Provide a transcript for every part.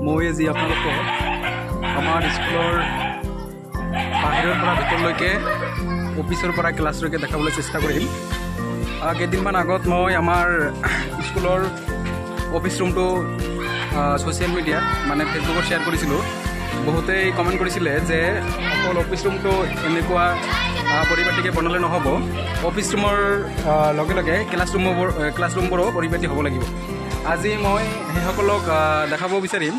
মই আজি আপোনালোকক আমাৰ স্কুলৰ বাহিৰৰ পৰা ভিতৰলৈকে অফিচৰ পৰা ক্লাছলৈকে দেখাবলৈ চেষ্টা কৰিম। কেইদিনমান আগত মই আমাৰ স্কুলৰ অফিচ ৰুমটো ছ'চিয়েল মিডিয়াত মানে ফেচবুকত শ্বেয়াৰ কৰিছিলোঁ। বহুতেই কমেণ্ট কৰিছিলে যে অকল অফিচ ৰুমটো এনেকুৱা পৰিপাটিকৈ বনালে নহ'ব, অফিচ ৰুমৰ লগে লগে ক্লাছৰুমবোৰো পৰিপাটি হ'ব লাগিব। আজি মই সেইসকলক দেখাব বিচাৰিম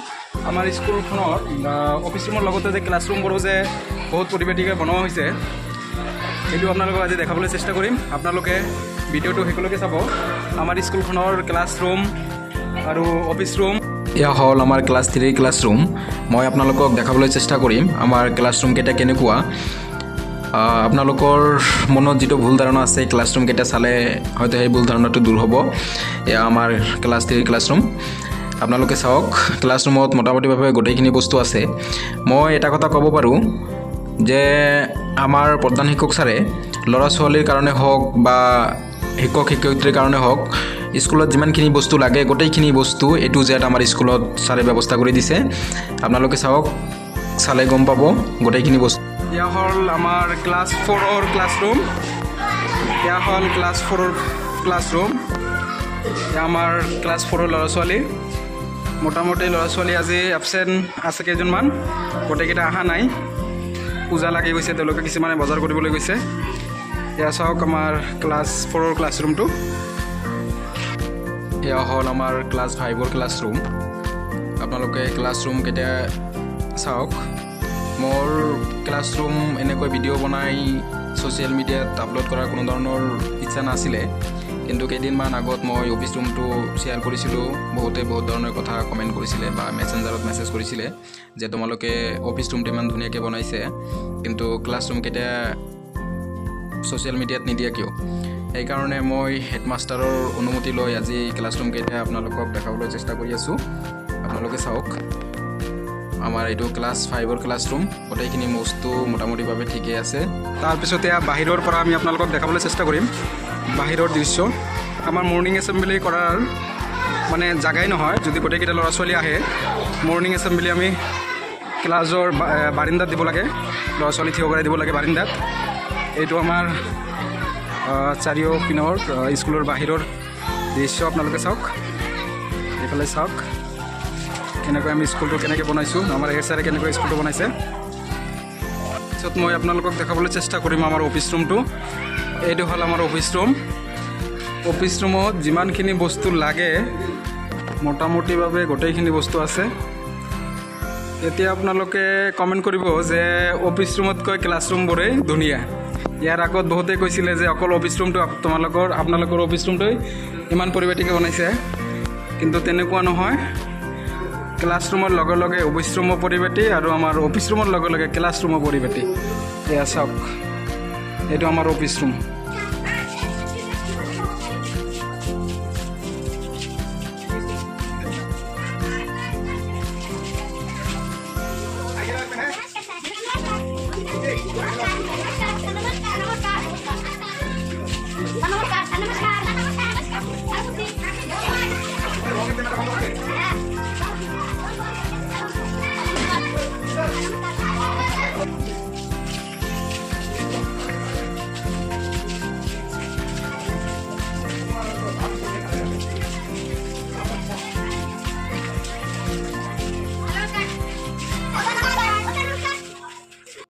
আমাৰ স্কুলখনৰ অফিচ ৰুমৰ লগতে যে ক্লাছৰুমবোৰো যে বহুত পৰিপাটিকৈ বনোৱা হৈছে, সেইটো আপোনালোকক আজি দেখাবলৈ চেষ্টা কৰিম। আপোনালোকে ভিডিঅ'টো শেষলৈকে চাব। আমাৰ স্কুলখনৰ ক্লাছৰুম আৰু অফিচ ৰুম এয়া হ'ল আমাৰ ক্লাছ 3 ক্লাছৰুম। মই আপোনালোকক দেখাবলৈ চেষ্টা কৰিম আমাৰ ক্লাছৰুমকেইটা কেনেকুৱা। আপোনালোকৰ মনত যিটো ভুল ধাৰণা আছে ক্লাছৰুমকেইটা চালে হয়তো সেই ভুল ধাৰণাটো দূৰ হ'ব। এয়া আমাৰ ক্লাছ 3 ক্লাছৰুম। আপোনালোকে চাওক, ক্লাছৰুমত মোটামুটিভাৱে গোটেইখিনি বস্তু আছে। মই এটা কথা ক'ব পাৰোঁ যে আমাৰ প্ৰধান শিক্ষক ছাৰে ল'ৰা ছোৱালীৰ কাৰণে হওক বা শিক্ষক শিক্ষয়িত্ৰীৰ কাৰণে হওক স্কুলত যিমানখিনি বস্তু লাগে গোটেইখিনি বস্তু A to Z আমাৰ স্কুলত ছাৰে ব্যৱস্থা কৰি দিছে। আপোনালোকে চাওক, চালে গম পাব গোটেইখিনি বস্তু। এয়া হ'ল আমাৰ ক্লাছ 4ৰ ক্লাছৰুম। এয়া হ'ল ক্লাছ 4ৰ ক্লাছৰুম। এয়া আমাৰ ক্লাছ 4ৰ ল'ৰা ছোৱালী। মোটামুটি ল'ৰা ছোৱালী আজি এবচেণ্ট আছে কেইজনমান, গোটেইকেইটা অহা নাই, পূজা লাগি গৈছে, তেওঁলোকে কিছুমানে বজাৰ কৰিবলৈ গৈছে। এয়া চাওক আমাৰ ক্লাছ 4ৰ ক্লাছৰুমটো। এয়া হ'ল আমাৰ ক্লাছ 5ৰ ক্লাছৰুম। আপোনালোকে ক্লাছৰুমকেইটা চাওক। মোৰ ক্লাছৰুম এনেকৈ ভিডিঅ' বনাই ছ'চিয়েল মিডিয়াত আপলোড কৰাৰ কোনো ধৰণৰ ইচ্ছা নাছিলে, কিন্তু কেইদিনমান আগত মই অফিচ ৰুমটো শ্বেয়াৰ কৰিছিলোঁ। বহুতে বহুত ধৰণৰ কথা কমেণ্ট কৰিছিলে বা মেছেঞ্জাৰত মেছেজ কৰিছিলে যে তোমালোকে অফিচ ৰুমটো ইমান ধুনীয়াকৈ বনাইছে, কিন্তু ক্লাছৰুমকেইটা ছ'চিয়েল মিডিয়াত নিদিয়া কিয়? সেইকাৰণে মই হেডমাষ্টাৰৰ অনুমতি লৈ আজি ক্লাছৰুমকেইটা আপোনালোকক দেখাবলৈ চেষ্টা কৰি আছোঁ। আপোনালোকে চাওক, আমাৰ এইটো ক্লাছ 5ৰ ক্লাছৰুম। গোটেইখিনি বস্তু মোটামুটিভাৱে ঠিকেই আছে। তাৰপিছতে বাহিৰৰ পৰা আমি আপোনালোকক দেখাবলৈ চেষ্টা কৰিম বাহিৰৰ দৃশ্য। আমাৰ মৰ্ণিং এছেম্বলি কৰাৰ মানে জাগাই নহয়, যদি গোটেইকেইটা ল'ৰা ছোৱালী আহে মৰ্ণিং এছেম্বলি আমি ক্লাছৰ বাৰিন্দাত দিব লাগে, ল'ৰা ছোৱালী থিয় কৰাই দিব লাগে বাৰিন্দাত। এইটো আমাৰ চাৰিওপিনৰ স্কুলৰ বাহিৰৰ দৃশ্য। আপোনালোকে চাওক, এইফালে চাওক কেনেকৈ আমি স্কুলটো কেনেকৈ বনাইছোঁ, আমাৰ ছাৰে কেনেকৈ স্কুলটো বনাইছে। পিছত মই আপোনালোকক দেখাবলৈ চেষ্টা কৰিম আমাৰ অফিচ ৰুমটো। এইটো হ'ল আমাৰ অফিচ ৰুম। অফিচ ৰুমত যিমানখিনি বস্তু লাগে মোটামুটিভাৱে গোটেইখিনি বস্তু আছে। এতিয়া আপোনালোকে কমেণ্ট কৰিব যে অফিচ ৰুমতকৈ ক্লাছৰুমবোৰেই ধুনীয়া। ইয়াৰ আগত বহুতে কৈছিলে যে অকল অফিচ ৰুমটো আপোনালোকৰ অফিচ ৰুমটোৱে ইমান পৰিপাটিকৈ বনাইছে, কিন্তু তেনেকুৱা নহয়। ক্লাছৰুমৰ লগে লগে অফিচ ৰুমৰ পৰিপাটি আৰু আমাৰ অফিচ ৰুমৰ লগে লগে ক্লাছৰুমৰ পৰিপাটি। এয়া চাওক, এইটো আমাৰ অফিচ ৰুম।